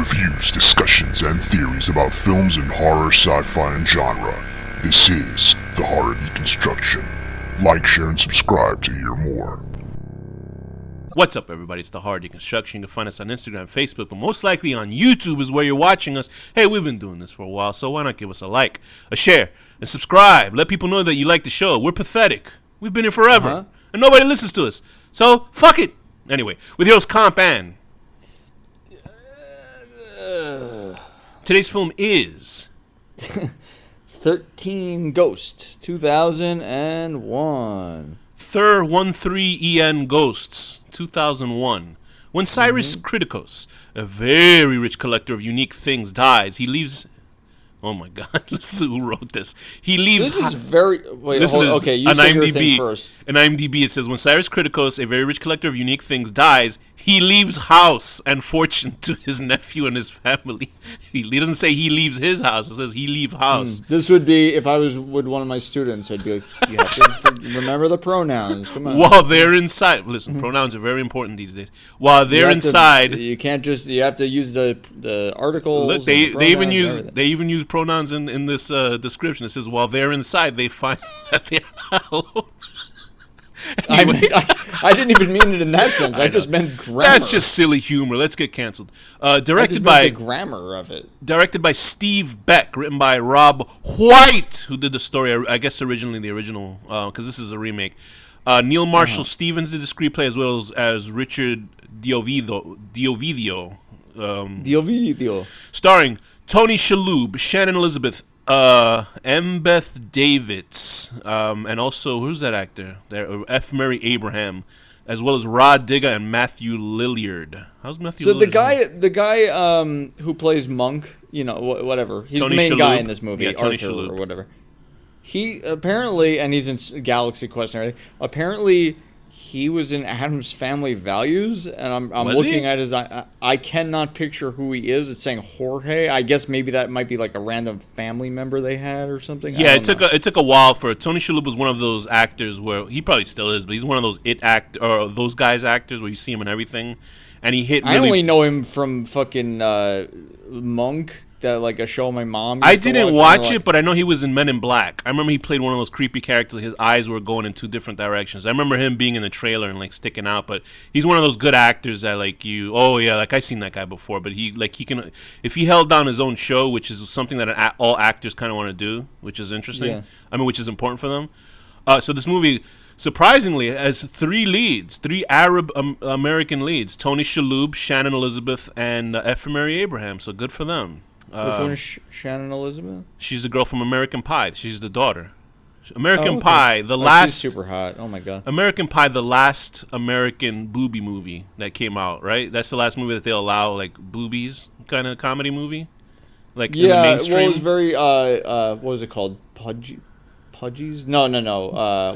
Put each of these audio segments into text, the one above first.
reviews, discussions, and theories about films in horror, sci-fi, and genre. This is The Horror Deconstruction. Like, share, and subscribe to hear more. What's up, everybody? It's The Horror Deconstruction. You can find us on Instagram, Facebook, but most likely on YouTube is where you're watching us. Hey, we've been doing this for a while, so why not give us a like, a share, and subscribe. Let people know that you like the show. We're pathetic. We've been here forever, and nobody listens to us. So, fuck it. Anyway, with your host, Komp and... Today's film is... 13 Ghost, 2001. THIR13EN Ghosts, 2001. When Cyrus Kritikos, a very rich collector of unique things, dies, he leaves... Oh my God! Listen to who wrote this. He leaves. This is very. Wait, hold, okay, you say your thing first. In IMDb, it says when Cyrus Kritikos, a very rich collector of unique things, dies, he leaves house and fortune to his nephew and his family. He doesn't say he leaves his house. It says he leave house. This would be if I was with one of my students. I'd be like, you have to remember the pronouns. Come on. While they're inside, listen, pronouns are very important these days. While they're inside, you can't just. You have to use the articles. Look, they even use pronouns in this description. It says while they're inside, they find that they're not alone. Anyway. I didn't even mean it in that sense. I just meant grammar. That's just silly humor. Let's get canceled. Directed by the grammar of it. Directed by Steve Beck. Written by Rob White, who did the story. I guess originally the original, because this is a remake. Neil Marshall Stevens did the screenplay as well as Richard Diovidio. Starring Tony Shalhoub, Shannon Elizabeth, Beth Davids, and also who's that actor? There, F. Murray Abraham, as well as Rod Digga and Matthew Lilliard. How's Matthew? So Lilliard? the guy who plays Monk, you know, whatever. He's Tony the main Shalhoub. guy in this movie, Yeah, Tony Arthur Shalhoub. or whatever. He apparently, and he's in Galaxy Quest and everything. Apparently, he was in Addams Family Values, and I'm looking at his. I cannot picture who he is. It's saying Jorge. I guess maybe that might be like a random family member they had or something. Yeah, it took a while for Tony Shalhoub was one of those actors where he probably still is, but he's one of those those guys actors where you see him in everything, and he hit. Really, I only know him from fucking Monk. That like a show my mom used I didn't watch it, it, but I know he was in Men in Black. I remember he played one of those creepy characters. His eyes were going in two different directions. I remember him being in the trailer and like sticking out. But he's one of those good actors that like you. Oh yeah, like I've seen that guy before. But he can if he held down his own show, which is something that all actors kind of want to do, which is interesting. Yeah. I mean, which is important for them. So this movie, surprisingly, has three Arab American leads: Tony Shalhoub, Shannon Elizabeth, and F. Murray Abraham. So good for them. Which one is Shannon Elizabeth? She's the girl from American Pie. She's the daughter. American Pie, the last... She's super hot. Oh, my God. American Pie, the last American booby movie that came out, right? That's the last movie that they allow, like, boobies kind of comedy movie? Like, in the mainstream? Well, it was very, what was it called? Pudgies? No.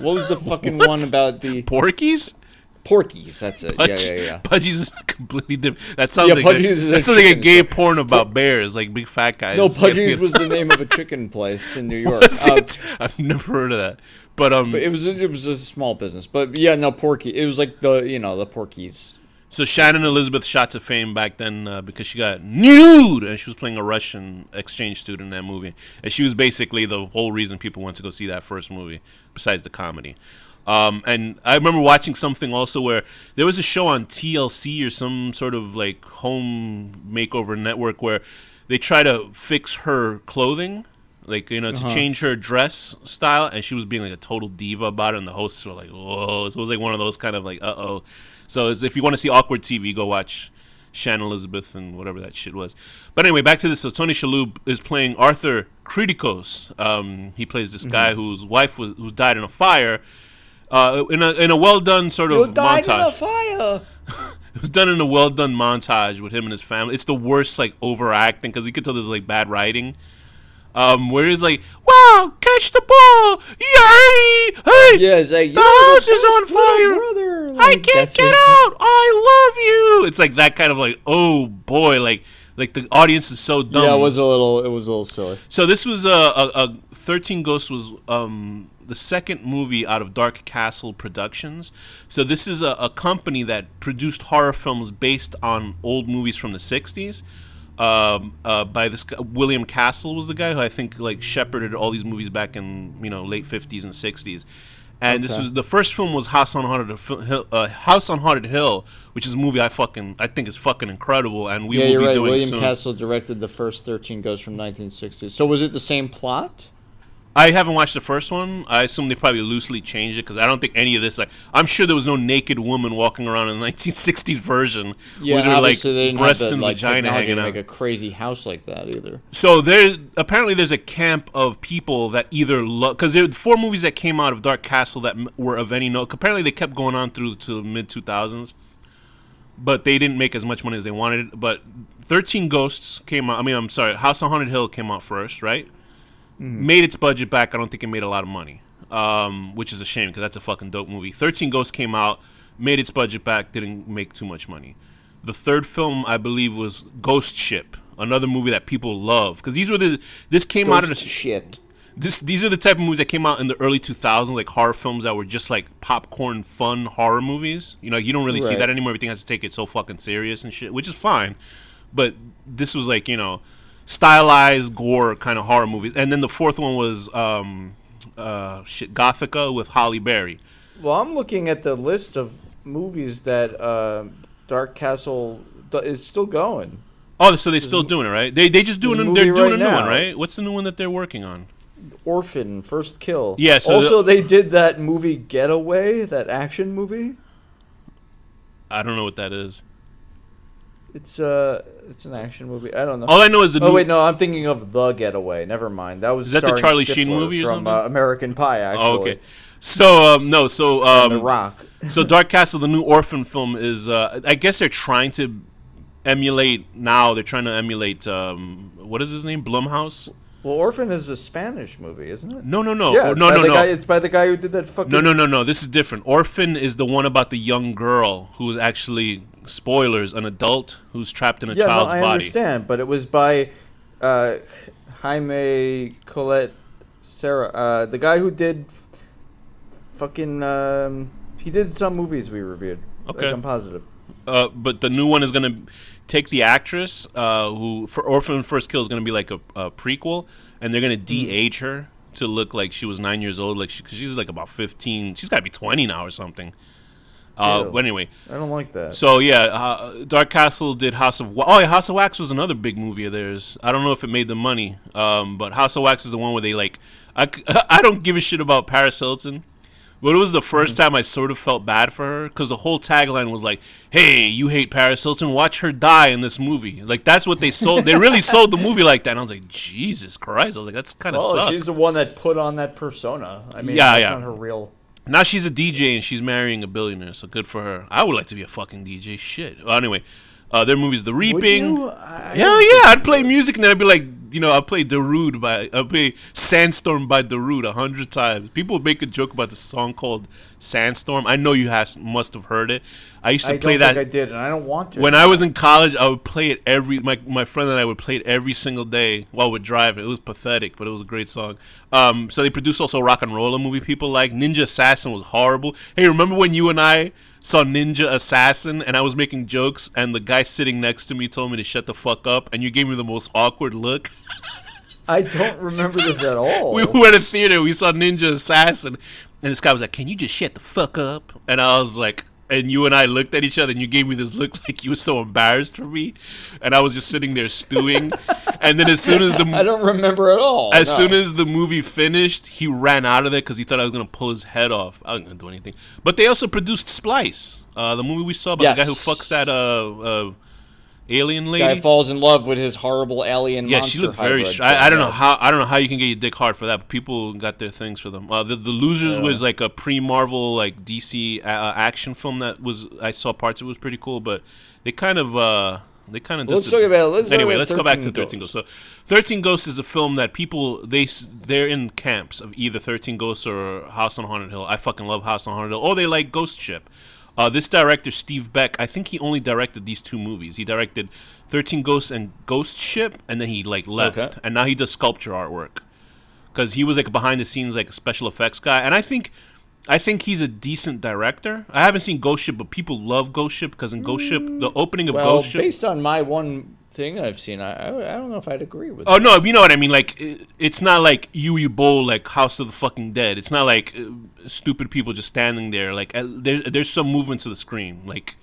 What was the fucking one about the... Porkies? Porkies, that's it. Yeah. Pudgies is completely different. That sounds like a gay porn about bears, like big fat guys. No, Pudgies was the name of a chicken place in New York. Was it? I've never heard of that. But it was a small business. But yeah, no, Porky. It was like the Porkies. So Shannon Elizabeth shot to fame back then because she got nude, and she was playing a Russian exchange student in that movie, and she was basically the whole reason people went to go see that first movie, besides the comedy. And I remember watching something also where there was a show on TLC or some sort of like home makeover network where they try to fix her clothing, like, to change her dress style, and she was being like a total diva about it, and the hosts were like, whoa. So it was like one of those kind of like, uh-oh. So if you want to see awkward TV, go watch Shannon Elizabeth and whatever that shit was. But anyway, back to this. So Tony Shalhoub is playing Arthur Kritikos. He plays this guy whose wife who died in a fire. In a well done sort of montage. You died in a fire. It was done in a well done montage with him and his family. It's the worst like overacting because you could tell there's like bad writing. Where he's like, "Wow, catch the ball! Yay! Hey, yeah, it's like, the house is on fire! Brother. Like, I can't get out! I love you!" It's like that kind of like, oh boy, like the audience is so dumb. Yeah, it was a little silly. So this was 13 Ghosts was the second movie out of Dark Castle Productions. So this is a company that produced horror films based on old movies from the 60s. by this guy, William Castle was the guy who I think like shepherded all these movies back in late 50s and 60s. And this was the first film was House on Haunted Hill, which is a movie I think is fucking incredible, and we will be doing William soon. Castle directed the first 13 Ghosts from 1960. So was it the same plot? I haven't watched the first one. I assume they probably loosely changed it because I don't think any of this. Like, I'm sure there was no naked woman walking around in the 1960s version with her like they didn't breasts have the, and like, vagina technology hanging to out. make a crazy house like that either. So apparently there's a camp of people that either because there were 4 movies that came out of Dark Castle that were of any note. Apparently they kept going on through to the mid 2000s, but they didn't make as much money as they wanted. But 13 Ghosts came out. House on Haunted Hill came out first, right? Made its budget back. I don't think it made a lot of money, which is a shame because that's a fucking dope movie. 13 Ghosts came out, made its budget back, didn't make too much money. The third film, I believe, was Ghost Ship, another movie that people love because this came out in a shit. These are the type of movies that came out in the early 2000s, like horror films that were just like popcorn fun horror movies. You don't really see that anymore. Everything has to take it so fucking serious and shit, which is fine. But this was like, stylized gore kind of horror movies. And then the fourth one was Gothica with Halle Berry. Well, I'm looking at the list of movies that Dark Castle is still going. Oh, so they're still doing it, right? They're doing a new one, right? What's the new one that they're working on? Orphan, First Kill. Yeah. So also, they did that movie Getaway, that action movie. I don't know what that is. It's an action movie. I don't know. All I know is the. Oh wait, no, I'm thinking of The Getaway. Never mind. That was. Is that the Charlie Sheen movie or from something? American Pie, actually. Oh, okay. So The Rock. So Dark Castle, the new Orphan film, is I guess they're trying to emulate now. They're trying to emulate what is his name? Blumhouse. Well, Orphan is a Spanish movie, isn't it? No. Yeah, no. It's by the guy who did that fucking. No. This is different. Orphan is the one about the young girl who is actually, spoilers, an adult who's trapped in a child's body. I understand, but it was by Jaime Colette Serra, the guy who did fucking. He did some movies we reviewed. Okay, like, I'm positive. But the new one is gonna take the actress who for Orphan First Kill is gonna be like a prequel, and they're gonna de-age her to look like she was 9 years old, because she's like about 15. She's got to be 20 now or something. But anyway, I don't like that. So yeah, Dark Castle did House of Wax. Oh yeah, House of Wax was another big movie of theirs. I don't know if it made the money, but House of Wax is the one where they like. I don't give a shit about Paris Hilton. But it was the first time I sort of felt bad for her because the whole tagline was like, "Hey, you hate Paris Hilton? Watch her die in this movie." Like that's what they sold. They really sold the movie like that. And I was like, Jesus Christ! I was like, that's kind of sucks. She's the one that put on that persona. I mean, yeah. Not her real. Now she's a DJ and she's marrying a billionaire, so good for her. I would like to be a fucking DJ. Shit. Well, anyway, their movies, The Reaping. Hell yeah, I'd play music and then I'd be like, I'd play I'd play Sandstorm by Darude 100 times. People make a joke about the song called Sandstorm. I know you must have heard it. I used to play that. I don't think I did, and I don't want to. When I was in college, I would play it my friend and I would play it every single day while we're driving. It was pathetic, but it was a great song. So they produced also Rock and Roll, a movie people like. Ninja Assassin was horrible. Hey, remember when you and I saw Ninja Assassin and I was making jokes and the guy sitting next to me told me to shut the fuck up and you gave me the most awkward look? I don't remember this at all. We were at a theater, we saw Ninja Assassin, and this guy was like, "Can you just shut the fuck up?" And I was like, and you and I looked at each other and you gave me this look like you were so embarrassed for me, and I was just sitting there stewing. And then as soon as I don't remember at all. Soon as the movie finished, he ran out of there because he thought I was going to pull his head off. I wasn't going to do anything. But they also produced Splice, the movie we saw about the guy who fucks that alien lady. Guy falls in love with his horrible alien monster. Yeah, she looked very. I don't know how you can get your dick hard for that. But people got their things for them. The Losers was like a pre-Marvel like DC action film I saw parts of it was pretty cool, but they kind of. Let's talk about. Let's go back to 13 Ghosts. So, 13 Ghosts is a film that people they're in camps of either 13 Ghosts or House on Haunted Hill. I fucking love House on Haunted Hill. Or they like Ghost Ship. This director Steve Beck, I think he only directed these two movies. He directed 13 Ghosts and Ghost Ship, and then he like left, and now he does sculpture artwork because he was like behind the scenes like a special effects guy, and I think he's a decent director. I haven't seen Ghost Ship, but people love Ghost Ship because in Ghost Ship, the opening of Ghost Ship. Based on my one thing I've seen. I don't know if I'd agree with. Oh no, you know what I mean. Like it's not like Yui Bowl, like House of the Fucking Dead. It's not like stupid people just standing there. Like there's some movement to the screen. Like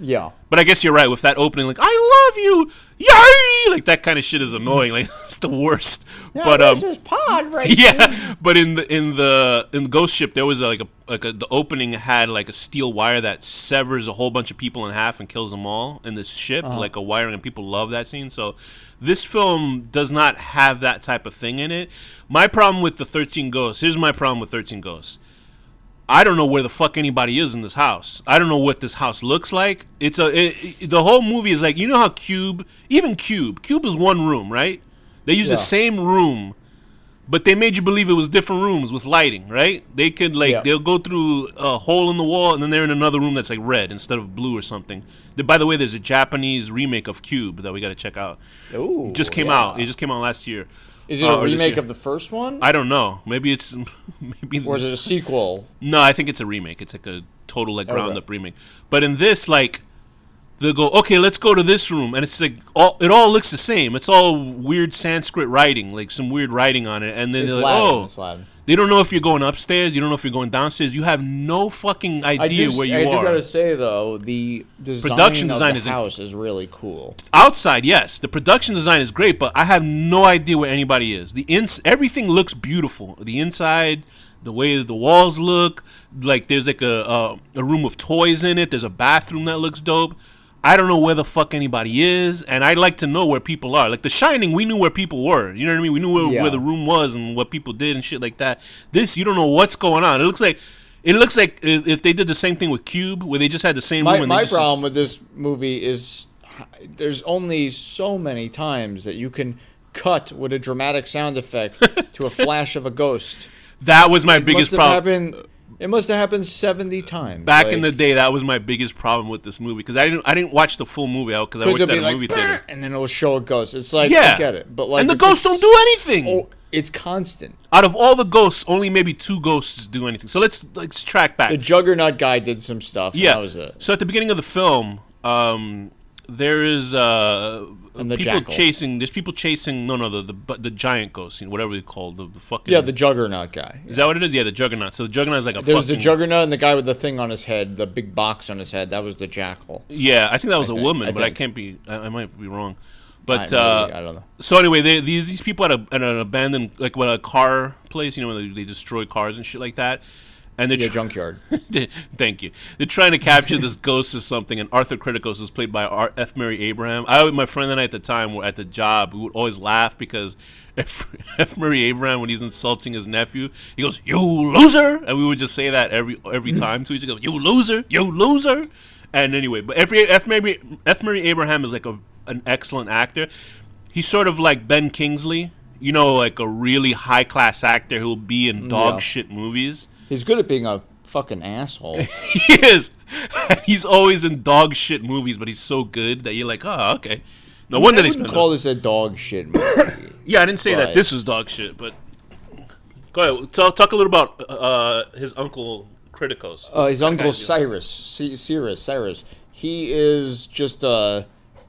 Yeah. But I guess you're right with that opening. Like I love you, yay! Like that kind of shit is annoying. Like it's the worst. Yeah, but this is pod racing. yeah. But in the Ghost Ship, there was the opening had like a steel wire that severs a whole bunch of people in half and kills them all in this ship, like a wiring, and people love that scene. So this film does not have that type of thing in it. My problem with the 13 Ghosts. Here's my problem with 13 Ghosts. I don't know where the fuck anybody is in this house. I don't know what this house looks like. The whole movie is like, you know how Cube is one room, right? They use the same room, but they made you believe it was different rooms with lighting, right? They could they'll go through a hole in the wall and then they're in another room that's like red instead of blue or something. By the way, there's a Japanese remake of Cube that we got to check out. Ooh, it just came out. It just came out last year. Is it a remake of the first one? I don't know. Maybe it's or is it a sequel? No, I think it's a remake. It's like a total ground up remake. But in this, like, they'll go, okay, let's go to this room, and it's like it all looks the same. It's all weird Sanskrit writing, like some weird writing on it, and then they're like, Latin. They don't know if you're going upstairs. You don't know if you're going downstairs. You have no fucking idea where you are. I do gotta say though, the production design of the house is really cool. Outside, yes, the production design is great, but I have no idea where anybody is. Everything looks beautiful. The inside, the way the walls look, like there's like a room of toys in it. There's a bathroom that looks dope. I don't know where the fuck anybody is, and I'd like to know where people are. Like The Shining, we knew where people were. You know what I mean? We knew where the room was and what people did and shit like that. This, you don't know what's going on. It looks like if they did the same thing with Cube, where they just had the same room. My problem with this movie is there's only so many times that you can cut with a dramatic sound effect to a flash of a ghost. That was my biggest problem. It must have happened 70 times. Back in the day, that was my biggest problem with this movie because I didn't watch the full movie out because I worked at a movie theater. And then it'll show a ghost. It's like, I get it, but like, and the ghosts don't do anything. Oh, it's constant. Out of all the ghosts, only maybe 2 ghosts do anything. So let's track back. The Juggernaut guy did some stuff. Yeah, that was it. So at the beginning of the film, there is and the people jackal. chasing. There's people chasing. The giant ghost, whatever they call the fucking. Yeah, the Juggernaut guy. Is that what it is? Yeah, the Juggernaut. So the Juggernaut is like a. There's the Juggernaut and the guy with the thing on his head, the big box on his head. That was the jackal. Yeah, I think that was a woman, but I can't be. I might be wrong. But I don't know. So anyway, these people at an abandoned a car place. You know, when they destroy cars and shit like that. And they're junkyard. Thank you. They're trying to capture this ghost or something, and Arthur Criticos was played by F. Murray Abraham. My friend and I at the time were at the job. We would always laugh because F. Murray Abraham, when he's insulting his nephew, he goes, "You loser!" And we would just say that every time to each other, "You loser! You loser!" And anyway, but F. Murray Abraham is like an excellent actor. He's sort of like Ben Kingsley, you know, like a really high class actor who will be in dog shit movies. He's good at being a fucking asshole. He is. He's always in dog shit movies, but he's so good that you're like, oh, okay. No wonder they call this a dog shit movie. Yeah, I didn't say that this was dog shit, but go ahead. Talk a little about his uncle Criticos. His uncle Cyrus. He is just a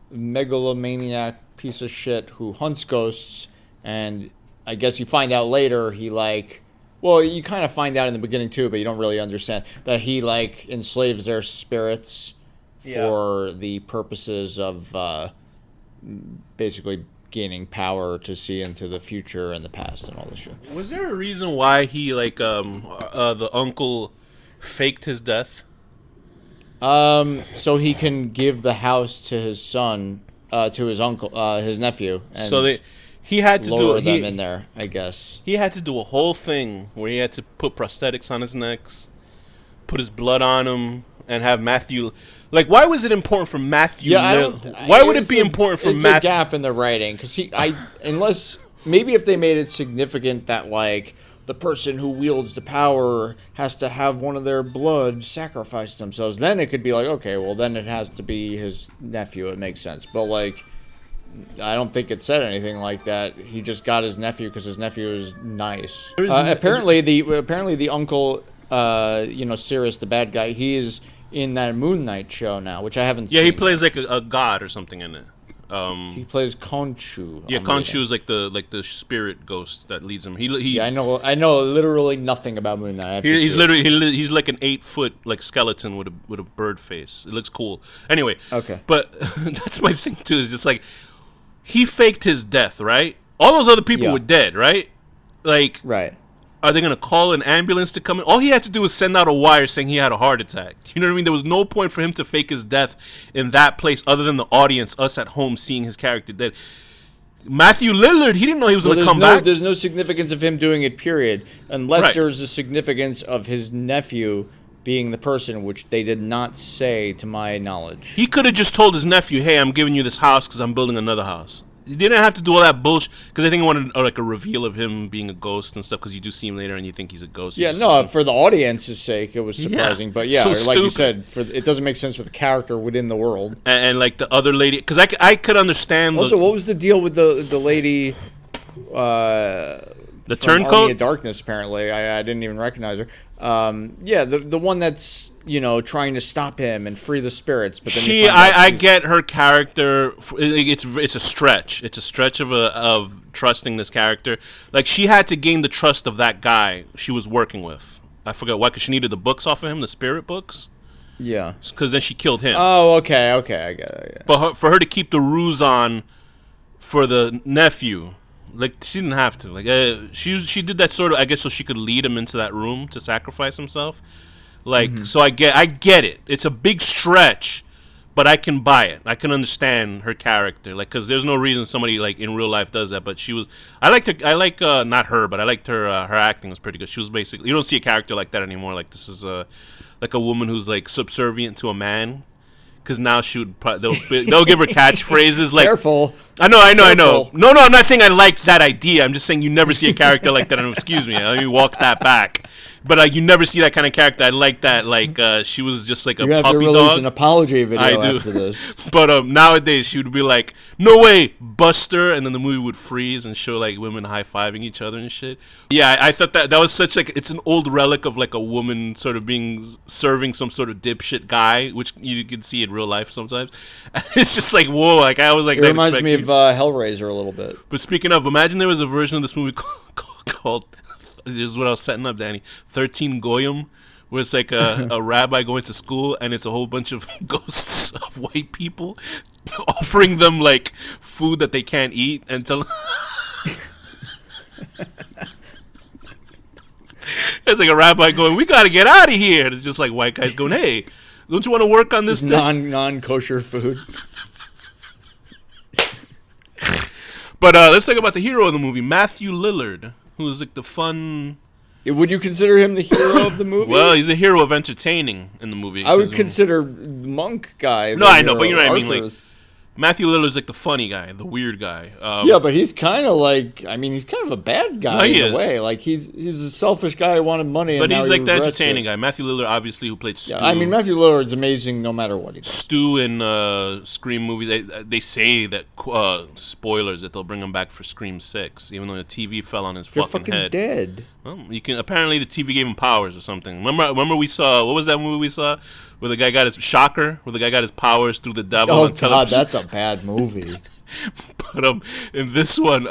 megalomaniac piece of shit who hunts ghosts, and I guess you find out later well, you kind of find out in the beginning too, but you don't really understand that he enslaves their spirits for the purposes of basically gaining power to see into the future and the past and all this shit. Was there a reason why he the uncle faked his death? So he can give the house to his son, to his uncle, his nephew. And so he had to lower them in there, I guess. He had to do a whole thing where he had to put prosthetics on his necks, put his blood on him, and have Matthew. Like, why was it important for Matthew? Why would it be important for Matthew? It's a gap in the writing because unless maybe if they made it significant that the person who wields the power has to have one of their blood sacrifice themselves, then it could be okay, well then it has to be his nephew. It makes sense, but I don't think it said anything like that. He just got his nephew because his nephew is nice. Apparently the uncle, Cyrus, the bad guy, he is in that Moon Knight show now, which I haven't seen. Yeah, he plays like a god or something in it. He plays Khonshu. Yeah, Khonshu is like the spirit ghost that leads him. Yeah, I know literally nothing about Moon Knight. He's like an 8-foot like skeleton with a bird face. It looks cool. Anyway, okay, but that's my thing too. Is just like he faked his death, right? All those other people were dead, right? Like, right. Are they going to call an ambulance to come in? All he had to do was send out a wire saying he had a heart attack. You know what I mean? There was no point for him to fake his death in that place other than the audience, us at home, seeing his character dead. Matthew Lillard, he didn't know he was going to come back. There's no significance of him doing it, period, unless there's a significance of his nephew being the person, which they did not say to my knowledge. He could have just told his nephew, hey, I'm giving you this house because I'm building another house. You didn't have to do all that bullshit, because I think I wanted like a reveal of him being a ghost and stuff, because you do see him later and you think he's a ghost. Yeah, no, for the audience's sake, it was surprising. But yeah, so like you said, it doesn't make sense for the character within the world. And like the other lady, because I could understand. Also, what was the deal with the lady? The turncoat? Army of Darkness, apparently. I didn't even recognize her. Yeah, the one that's, trying to stop him and free the spirits. But then I get her character. It's a stretch. It's a stretch of trusting this character. Like, she had to gain the trust of that guy she was working with. I forgot why, because she needed the books off of him, the spirit books. Yeah. Because then she killed him. Oh, okay, I get it. Yeah. But for her to keep the ruse on for the nephew, like, she didn't have to. Like, she did that sort of, I guess, so she could lead him into that room to sacrifice himself. Like, so I get it. It's a big stretch, but I can buy it. I can understand her character. Like, because there's no reason somebody like in real life does that. But she was, not her, but I liked her. Her acting was pretty good. She was basically, you don't see a character like that anymore. Like, this is like a woman who's like subservient to a man. Because now she would they'll give her catchphrases like. Careful. I know. No, I'm not saying I like that idea. I'm just saying you never see a character like that. And excuse me, let me walk that back. But you never see that kind of character. I like that. Like, she was just like a puppy dog. You have to release an apology video I do. After this. But nowadays she would be like, "No way, Buster," and then the movie would freeze and show like women high-fiving each other and shit. Yeah, I thought that was such like, it's an old relic of like a woman sort of serving some sort of dipshit guy, which you can see in real life sometimes. It's just like, whoa! Like, I was like, it reminds me of Hellraiser a little bit. But speaking of, imagine there was a version of this movie called this is what I was setting up, Danny. 13 Goyim, where it's like a rabbi going to school, and it's a whole bunch of ghosts of white people offering them like food that they can't eat until. It's like a rabbi going, "We got to get out of here." And it's just like white guys going, "Hey, don't you want to work on this non-kosher food?" But let's talk about the hero of the movie, Matthew Lillard, who is like the fun. Would you consider him the hero of the movie? Well, he's a hero of entertaining in the movie. I would consider Monk guy. No, I know, but you know what I mean. Like, Matthew Lillard's like the funny guy, the weird guy. Yeah, but he's kind of like, he's kind of a bad guy in a way. Like, he's a selfish guy who wanted money. But he's like the entertaining guy. Matthew Lillard, obviously, who played Stu. Yeah, Matthew Lillard's amazing no matter what he does. Stu in Scream movies, they say that, spoilers, that they'll bring him back for Scream 6, even though the TV fell on his fucking head. Dead. Well, apparently the TV gave him powers or something. Remember we saw, what was that movie we saw? Where the guy got his Shocker, where the guy got his powers through the devil on television. God, that's a bad movie. But in this one,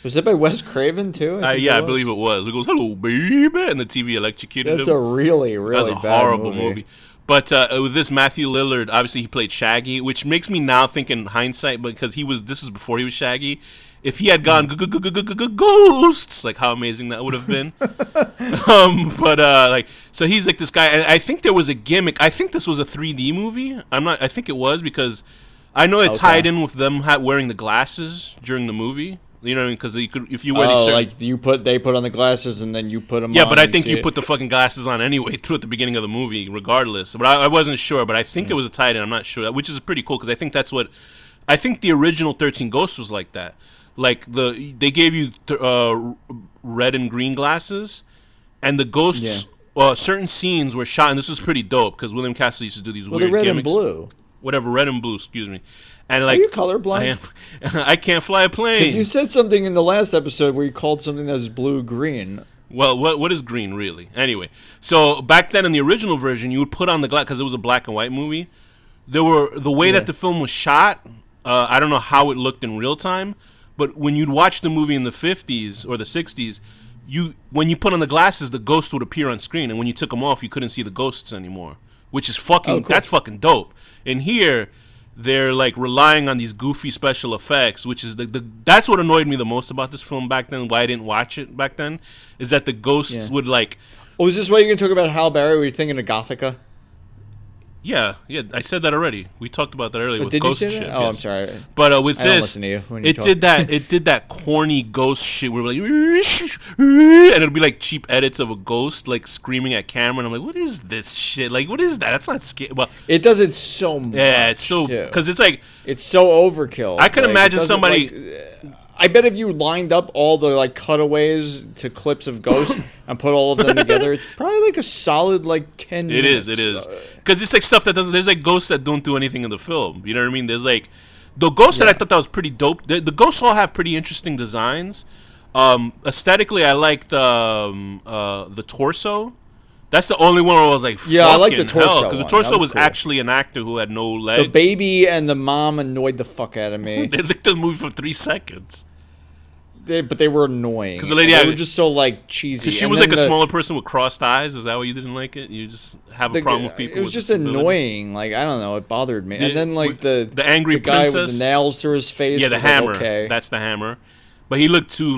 was it by Wes Craven too? I believe it was. It goes, "Hello, baby," and the TV electrocuted him. That's a really, really That's a bad horrible movie. But with this Matthew Lillard, obviously he played Shaggy, which makes me now think in hindsight, because this is before he was Shaggy. If he had gone ghosts, like how amazing that would have been. So he's like this guy, and I think there was a gimmick. I think this was a 3D movie. I think it was, because I know it tied in with them wearing the glasses during the movie. You know what I mean? Because if you wear these they put on the glasses and then you put them on. Yeah, but I think you put the fucking glasses on anyway at the beginning of the movie, regardless. But I wasn't sure, but I think it was a tie-in. I'm not sure, which is pretty cool, because I think that's what. I think the original 13 Ghosts was like that. Like they gave you red and green glasses, and the ghosts. Certain scenes were shot, and this was pretty dope because William Castle used to do these weird red gimmicks. And blue. Whatever, red and blue. Excuse me. And are you colorblind? I can't fly a plane. You said something in the last episode where you called something that was blue green. Well, what is green really? Anyway, so back then in the original version, you would put on the glass because it was a black and white movie. The way that the film was shot. I don't know how it looked in real time, but when you'd watch the movie in the 50s or the 60s, when you put on the glasses, the ghost would appear on screen, and when you took them off, you couldn't see the ghosts anymore, which is fucking that's fucking dope. And here, they're like relying on these goofy special effects, which is that's what annoyed me the most about this film back then. Why I didn't watch it back then is that the ghosts would like. Oh, is this why you're gonna talk about Halle Berry? Were you thinking of Gothica? Yeah, I said that already. We talked about that earlier with did ghost you say shit. that? Oh, yes. I'm sorry. But with I don't this, listen to you when you it talk. did that corny ghost shit where we're like, and it'll be like cheap edits of a ghost like screaming at camera, and I'm like, what is this shit? Like, what is that? That's not scary. Well, It does it so much. yeah, it's so because it's like it's so overkill. I can imagine somebody. I bet if you lined up all the like cutaways to clips of Ghost and put all of them together, it's probably like a solid like 10 minutes. It is. Because it's like stuff that doesn't. There's like ghosts that don't do anything in the film. You know what I mean? There's like the ghosts that I thought that was pretty dope. The ghosts all have pretty interesting designs. Aesthetically, I liked the torso. That's the only one where I was like, yeah, I like the torso because the one. torso That was cool. actually an actor who had no legs. The baby and the mom annoyed the fuck out of me. They looked at the movie for 3 seconds. But they were annoying. Because the lady, they were just so like cheesy. Because she And was then like a smaller person with crossed eyes. Is that why you didn't like it? You just have a problem with people. It was with just disability? annoying. Like I don't know, it bothered me. And then like the angry guy princess with the nails through his face. Yeah, the was like, hammer. okay. That's the hammer. But he looked too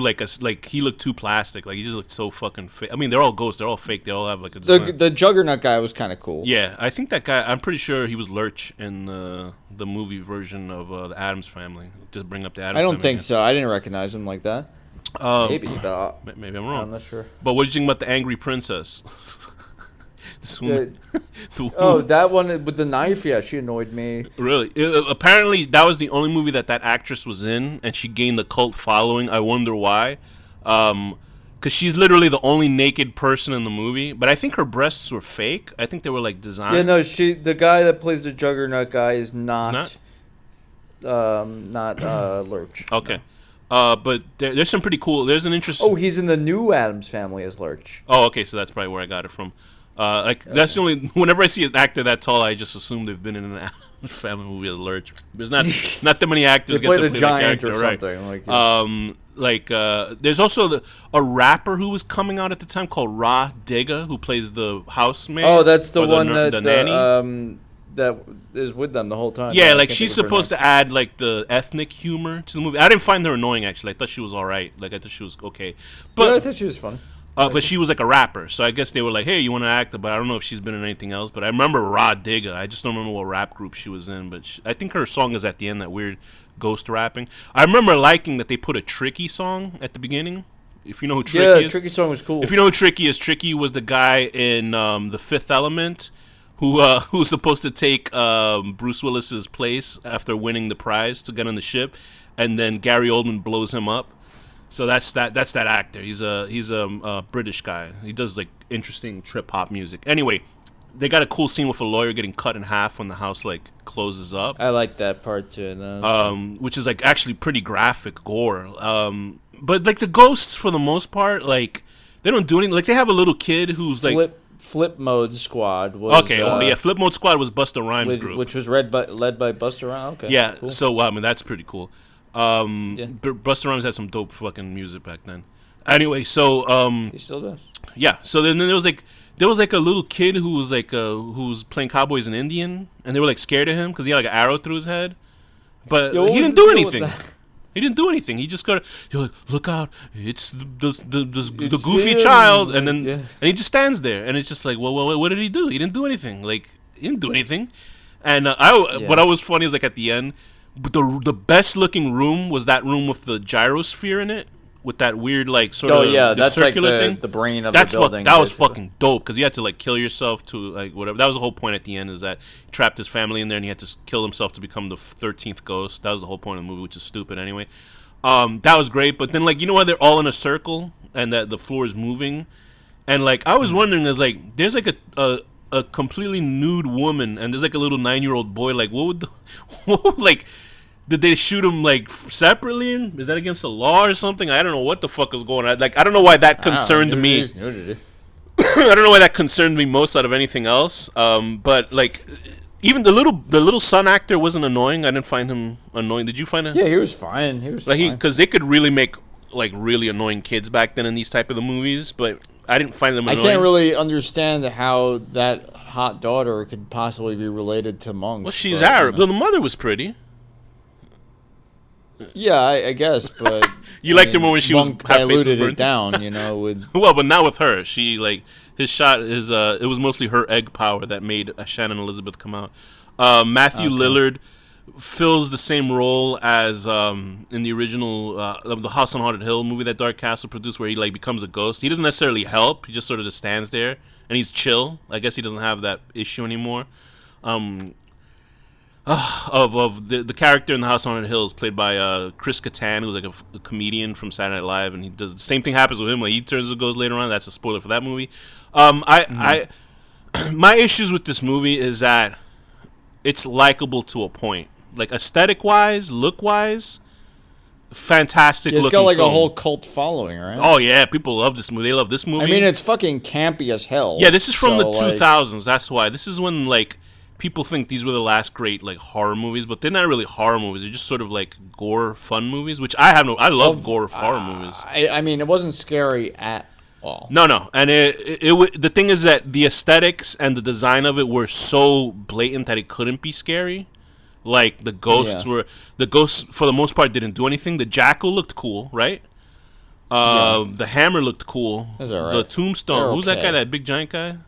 he looked too plastic. Like he just looked so fucking fake. I mean, they're all ghosts. They're all fake. They all have like a design. The Juggernaut guy was kind of cool. Yeah, I think that guy. I'm pretty sure he was Lurch in the movie version of the Addams Family. To bring up the Addams. I don't Family think again. so. I didn't recognize him like that. Maybe, but Maybe I'm wrong. I'm not sure. But what do you think about the angry princess? This woman- Oh, that one with the knife. Yeah, she annoyed me. Really? Apparently, that was the only movie that actress was in, and she gained a cult following. I wonder why. Because she's literally the only naked person in the movie. But I think her breasts were fake. I think they were like designed. Yeah, no, the guy that plays the Juggernaut guy is not Lurch. Okay. But there's some pretty cool. There's an interesting. Oh, he's in the new Addams Family as Lurch. Oh, okay. So that's probably where I got it from. That's the only. Whenever I see an actor that tall, I just assume they've been in an Addams Family movie as Lurch. There's not that many actors They get to played play a that giant character, or right? something. There's also a rapper who was coming out at the time called Ra Digga, who plays the housemaid. Oh, that's the or one the nanny. that is with them the whole time. Yeah, I like can't she's think of her supposed to add like the ethnic humor to the movie. I didn't find her annoying actually. I thought she was all right. Like I thought she was okay. name. But Yeah, I thought she was fun. but she was like a rapper, so I guess they were like, "Hey, you want to act?" But I don't know if she's been in anything else. But I remember Ra Digga. I just don't remember what rap group she was in. But I think her song is at the end, that weird ghost rapping. I remember liking that they put a Tricky song at the beginning. If you know who Tricky is, Tricky song was cool. if you know who Tricky is, Tricky was the guy in The Fifth Element who was supposed to take Bruce Willis's place after winning the prize to get on the ship, and then Gary Oldman blows him up. So that's that actor. He's a British guy. He does like interesting trip hop music. Anyway, they got a cool scene with a lawyer getting cut in half when the house like closes up. I like that part too. Which is like actually pretty graphic gore. But like the ghosts for the most part, like they don't do anything. Like they have a little kid who's like Flip Mode Squad was yeah. Flip Mode Squad was Busta Rhymes' group, which was led by Busta Rhymes. Okay, yeah. cool. So I mean that's pretty cool. Busta Rhymes had some dope fucking music back then. Anyway, so He still does. yeah. So then there was like a little kid who was like who was playing cowboys in Indian, and they were like scared of him because he had like an arrow through his head, but Yo, what he was didn't the do deal with anything. that? He didn't do anything. He just got. You're like, look out! It's the It's goofy him. child, and then Yeah. and he just stands there, and it's just like, well, what did he do? He didn't do anything. Like he didn't do anything. And what I was funny is like at the end, but the best looking room was that room with the gyrosphere in it, with that weird like sort of the that's circular like thing. the brain of That's the building. that was basically. fucking dope because you had to like kill yourself to like whatever. That was the whole point at the end, is that he trapped his family in there and he had to kill himself to become the 13th ghost. That was the whole point of the movie, which is stupid anyway. That was great, but then like you know why they're all in a circle and that the floor is moving, and like I was wondering, is like there's like a completely nude woman and there's like a little 9-year-old boy. Like what would like did they shoot him like separately? Is that against the law or something? I don't know what the fuck is going on. Like I don't know why that concerned me. I don't know why that concerned me most out of anything else. But like Even the little son actor wasn't annoying. I didn't find him annoying. Did you find it? Yeah, he was fine. He was fine. Because they could really make like really annoying kids back then in these type of the movies, but I didn't find them annoying. I can't really understand how that hot daughter could possibly be related to Monk. Well, she's Arab. The mother was pretty. Yeah, I guess, but you liked her more when she was Monk diluted it down, with well, but not with her. She his shot is it was mostly her egg power that made Shannon Elizabeth come out. Matthew Lillard fills the same role as in the original the House on Haunted Hill movie that Dark Castle produced, where he like becomes a ghost. He doesn't necessarily help; he just sort of just stands there and he's chill. I guess he doesn't have that issue anymore. Of the character in the House on Haunted Hill is played by Chris Kattan, who's like a comedian from Saturday Night Live, and he does the same thing happens with him. Like he turns to ghost later on. That's a spoiler for that movie. My issues with this movie is that it's likable to a point. Like aesthetic wise, look wise, fantastic. It's looking got like film. a whole cult following, right? Oh yeah, people love this movie. They love this movie. I mean, it's fucking campy as hell. Yeah, this is from the 2000s. That's why. This is when like people think these were the last great like horror movies, but they're not really horror movies. They're just sort of like gore fun movies, which I love gore horror movies. I mean, it wasn't scary at all. No, and the thing is that the aesthetics and the design of it were so blatant that it couldn't be scary. Like the ghosts for the most part didn't do anything. The jackal looked cool, right? The hammer looked cool. That's all right. The tombstone. Who's that guy? That big giant guy?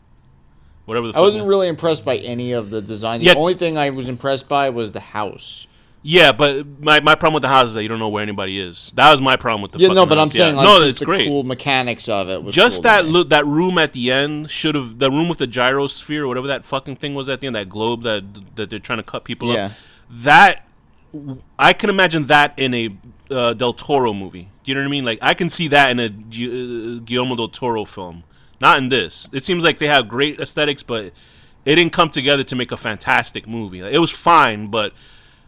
Whatever the I wasn't really impressed by any of the design. The only thing I was impressed by was the house. Yeah, but my problem with the house is that you don't know where anybody is. That was my problem with the fucking but house. I'm saying it's the great. Cool mechanics of it. Was just cool that room at the end the room with the gyrosphere or whatever that fucking thing was at the end, that globe that they're trying to cut people up. That I can imagine that in a Del Toro movie. Do you know what I mean? Like I can see that in a Guillermo del Toro film. Not in this. It seems like they have great aesthetics, but it didn't come together to make a fantastic movie. Like, it was fine, but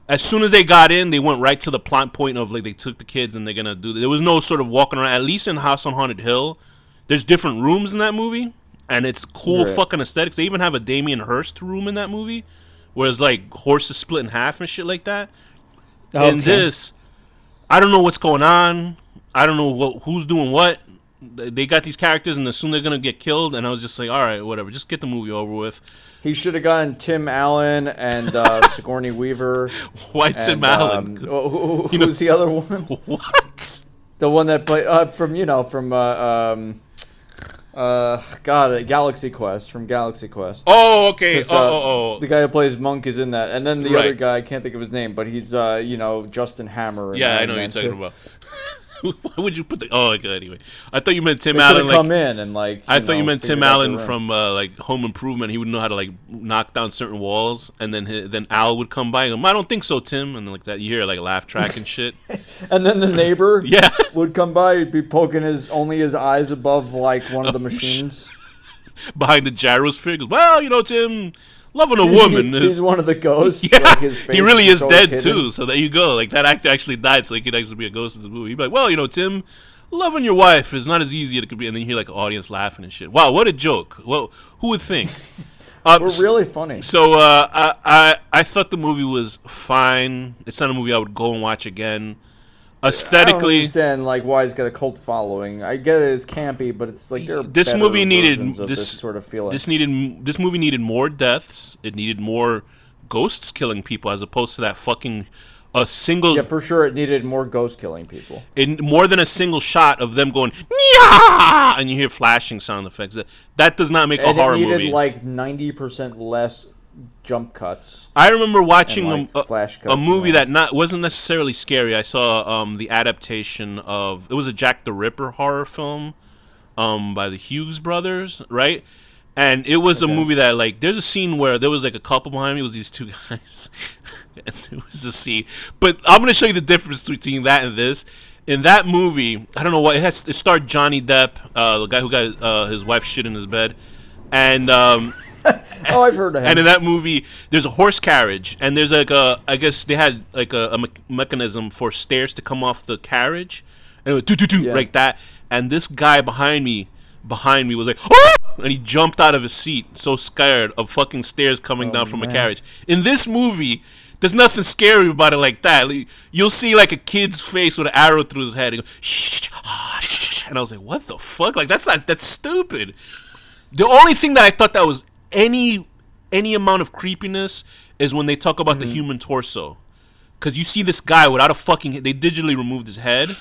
as soon as they got in, they went right to the plot point of like they took the kids and they're gonna do. There was no sort of walking around. At least in House on Haunted Hill, there's different rooms in that movie, and it's cool fucking aesthetics. They even have a Damien Hirst room in that movie, where it's like horses split in half and shit like that. Okay. In this, I don't know what's going on. I don't know who's doing what. They got these characters, and as soon they're gonna get killed, and I was just like, all right, whatever, just get the movie over with. He should have gotten Tim Allen and Sigourney Weaver. Why Tim Allen? Who's the other one? What? The one that played Galaxy Quest, from Galaxy Quest. Oh, okay. The guy who plays Monk is in that, and then the other guy, I can't think of his name, but he's Justin Hammer. Yeah, I know what you're talking about. Why would you put the? Oh, good. Anyway, I thought you meant Tim Allen. Like, come in and like. I thought you meant Tim Allen from like Home Improvement. He would know how to like knock down certain walls, and then Al would come by and go, I don't think so, Tim, and then like that you hear like a laugh track and shit. And then the neighbor, yeah, would come by. He'd be poking his eyes above like one of the machines behind the gyrosphere. Goes, well, Tim. Loving a woman he's one of the ghosts. Yeah, like his face he really is dead hidden. too. So there you go. Like that actor actually died, so he could actually be a ghost in the movie. He'd be like, well, Tim, loving your wife is not as easy as it could be. And then you hear like an audience laughing and shit. Wow, what a joke. Well, who would think? We're really funny. So I thought the movie was fine. It's not a movie I would go and watch again. Aesthetically, I don't understand like why it's got a cult following. I get it, it's campy, but it's like this movie needed this sort of feeling. This movie needed more deaths. It needed more ghosts killing people as opposed to that fucking a single. Yeah, for sure, it needed more ghost killing people. More than a single shot of them going Nyah! And you hear flashing sound effects. That does not make a horror movie. It needed like 90% less jump cuts. I remember watching like a movie that wasn't necessarily scary. I saw the adaptation of, it was a Jack the Ripper horror film by the Hughes brothers, right? And it was a movie that like there's a scene where there was like a couple behind me. It was these two guys. And it was a scene, but I'm gonna show you the difference between that and this. In that movie, I don't know what it starred Johnny Depp, the guy who got his wife shit in his bed, and oh, I've heard of him. And in that movie, there's a horse carriage, and there's like I guess they had like a mechanism for stairs to come off the carriage, and it went like that. And this guy behind me was like, oh! and he jumped out of his seat, so scared of fucking stairs coming down from a carriage. In this movie, there's nothing scary about it like that. You'll see like a kid's face with an arrow through his head, and go, shh, shh, and I was like, what the fuck? Like that's stupid. The only thing that I thought that was any amount of creepiness is when they talk about the human torso, because you see this guy without a fucking. They digitally removed his head.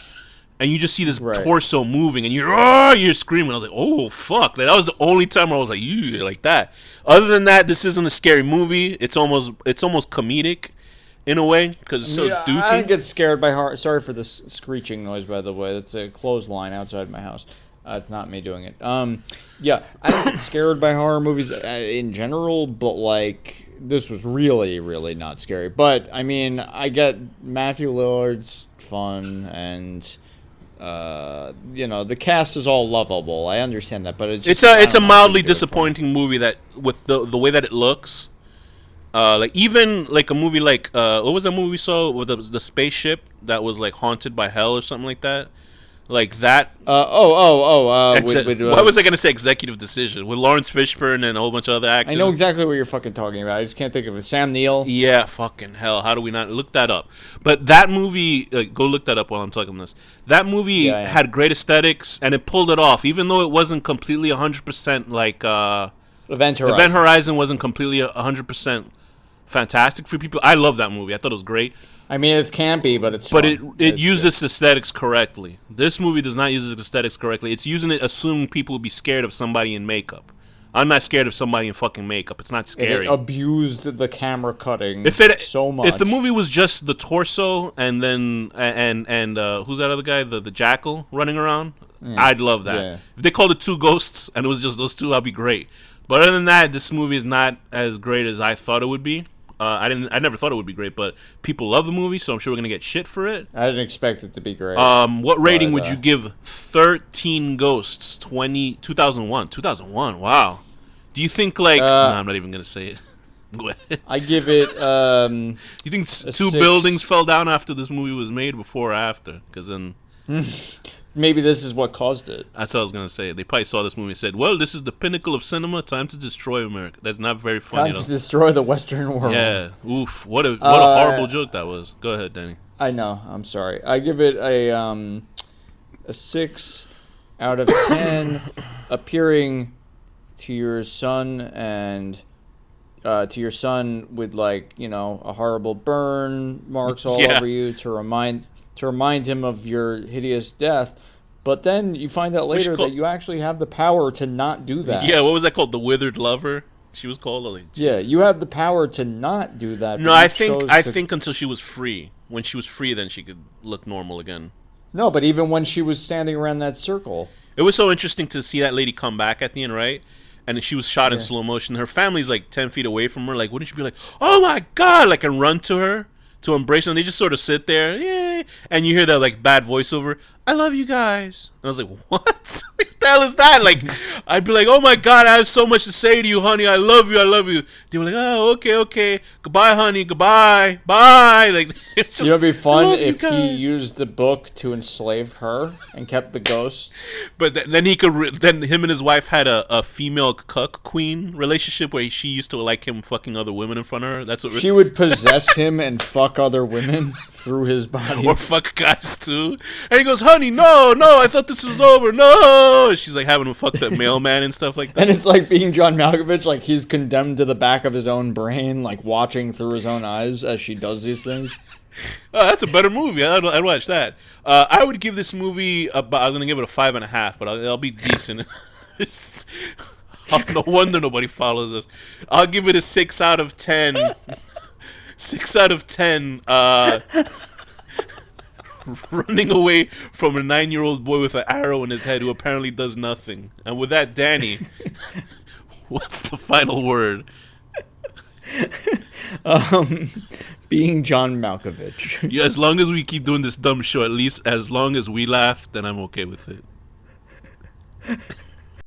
And you just see this torso moving, and you're screaming. I was like, "Oh fuck!" Like, that was the only time I was like, "You like that." Other than that, this isn't a scary movie. It's almost comedic, in a way, because it's so doofy. I get scared by horror. Sorry for this screeching noise, by the way. That's a clothesline outside my house. It's not me doing it. Yeah, I don't get scared by horror movies in general, but like this was really, really not scary. But I mean, I get Matthew Lillard's fun and. The cast is all lovable. I understand that, but it's a mildly disappointing movie that with the way that it looks. Like even like a movie like what was that movie we saw with the spaceship that was like haunted by hell or something like that? Like that. Why was I gonna say Executive Decision with Lawrence Fishburne and a whole bunch of other actors? I know exactly what you're fucking talking about. I just can't think of it. Sam Neill. Yeah, fucking hell. How do we not look that up? But that movie, go look that up while I'm talking this. That movie had great aesthetics and it pulled it off, even though it wasn't completely 100% like Event Horizon. Event Horizon wasn't completely 100% fantastic for people. I love that movie. I thought it was great. I mean, it's campy, but it's fun. It uses its aesthetics correctly. This movie does not use its aesthetics correctly. It's using it assuming people would be scared of somebody in makeup. I'm not scared of somebody in fucking makeup. It's not scary. It abused the camera cutting so much. If the movie was just the torso and then and who's that other guy, the jackal running around, I'd love that. Yeah. If they called it Two Ghosts and it was just those two, I'd be great. But other than that, this movie is not as great as I thought it would be. I never thought it would be great, but people love the movie, so I'm sure we're gonna get shit for it. I didn't expect it to be great. What rating would you give 13 Ghosts 2001? 2001, wow. Do you think like no, I'm not even gonna say it. Go ahead. I give it you think two buildings fell down after this movie was made, before or after? Because then maybe this is what caused it. That's what I was gonna say. They probably saw this movie and said, "Well, this is the pinnacle of cinema. Time to destroy America." That's not very funny. Time to destroy the Western world. Yeah. Oof. What a horrible joke that was. Go ahead, Danny. I know. I'm sorry. I give it a 6 out of 10. Appearing to your son and to your son with a horrible burn marks all over you to remind him of your hideous death. But then you find out later that you actually have the power to not do that. Yeah, what was that called? The Withered Lover? She was called? Yeah, you have the power to not do that. No, I think until she was free. When she was free, then she could look normal again. No, but even when she was standing around that circle. It was so interesting to see that lady come back at the end, right? And she was shot in slow motion. Her family's like 10 feet away from her. Like, wouldn't you be like, oh my God, like, and run to her to embrace her? And they just sort of sit there, yay. And you hear that like bad voiceover, I love you guys. And I was like, what? What the hell is that? Like, I'd be like, oh my God, I have so much to say to you, honey. I love you. I love you. They were like, oh, okay. Goodbye, honey. Goodbye. Bye. Like, it's just, it'd be fun if he used the book to enslave her and kept the ghost. But then he could. Then him and his wife had a female cuck queen relationship where she used to like him fucking other women in front of her. That's what she would possess him and fuck other women through his body, or fuck guys too. And he goes, honey, no, I thought this was over. No, she's like having him fuck that mailman and stuff like that. And it's like being John Malkovich, like he's condemned to the back of his own brain, like watching through his own eyes as she does these things. Oh, that's a better movie. I'd watch that. I would give this movie I'm gonna give it a 5.5, but I'll be decent. No wonder nobody follows us. I'll give it a 6 out of 10. 6 out of 10. Running away from a 9-year-old boy with an arrow in his head who apparently does nothing. And with that, Danny, what's the final word? Being John Malkovich. Yeah, as long as we keep doing this dumb show, at least as long as we laugh, then I'm okay with it.